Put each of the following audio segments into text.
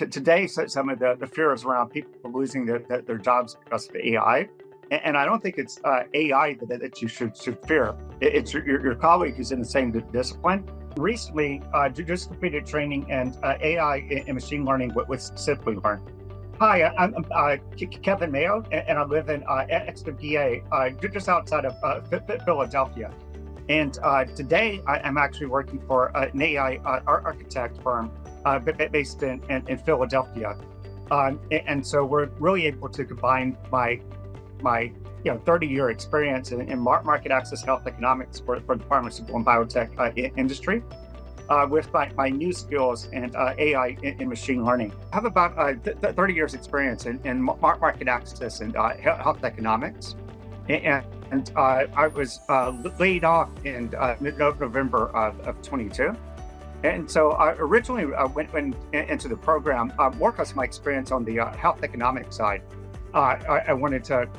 today, some of the fears around people losing their jobs because of AI. And I don't think it's AI that you should fear. It's your colleague who's in the same discipline. Recently, just completed training in AI and machine learning with Simplilearn. Hi, I'm Kevin Mayo, and I live in Exton, PA, just outside of Philadelphia. And today, I'm actually working for an AI architect firm based in Philadelphia. And so we're really able to combine my 30-year experience in market access health economics for the pharmaceutical and biotech industry with my new skills in AI and machine learning. I have about 30 years experience in market access and health economics. And I was laid off in November of 22. And so I originally went into the program more because of my experience on the health economic side. I wanted to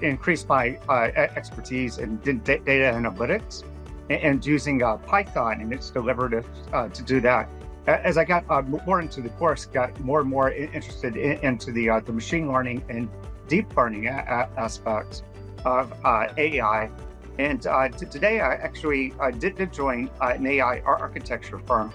increase my expertise in data analytics and using Python and its deliberative to do that. As I got more into the course, got more and more interested into the machine learning and deep learning aspects of AI. And today I actually did join an AI architecture firm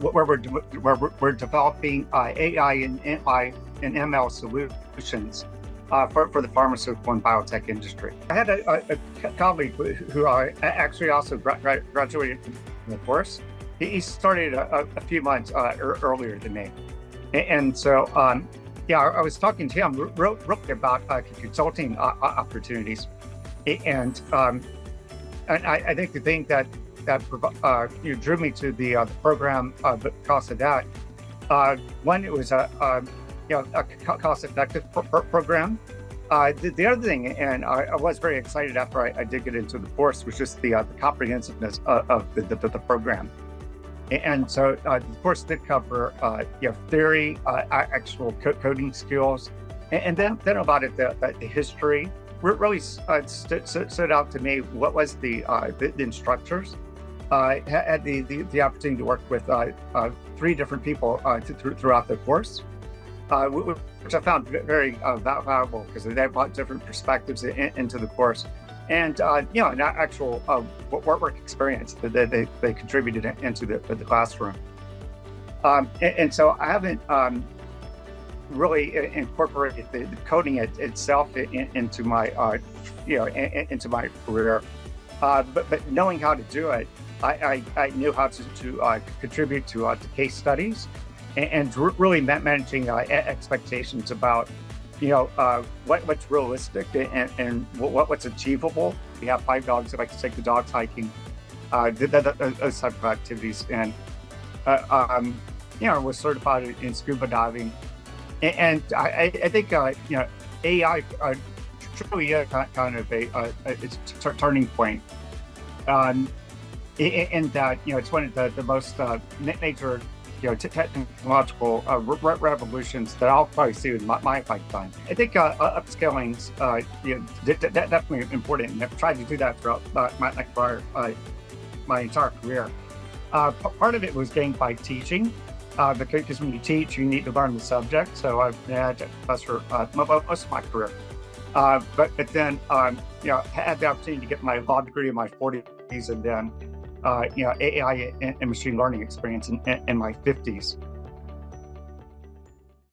where we're developing AI and ML solutions for the pharmaceutical and biotech industry. I had a colleague who actually also graduated from the course. He started a few months earlier than me. And so, I was talking to him really about consulting opportunities. And I think the thing that drew me to the program because of that, one, it was a cost-effective program. The other thing, and I was very excited after I did get into the course, was just the comprehensiveness of the program. And so the course did cover theory, actual coding skills, and then a lot of the history. Really stood out to me what was the instructors. I had the opportunity to work with 3 different people throughout the course, which I found very valuable because they brought different perspectives into the course, and an actual work experience that they contributed into the classroom. And so I haven't really incorporated the coding itself into my into my career, but knowing how to do it, I knew how to contribute to case studies and really managing expectations about what's realistic and what's achievable. We have 5 dogs. If I could take the dogs hiking, those type of activities, and was certified in scuba diving. And I think AI truly is kind of it's a turning point. In that it's one of the most major technological revolutions that I'll probably see in my lifetime. I think upskilling's definitely important, and I've tried to do that throughout my entire career. Part of it was gained by teaching. Because when you teach, you need to learn the subject. So I've been an adjunct professor most of my career. But then, had the opportunity to get my law degree in my 40s, and then, AI and machine learning experience in my 50s.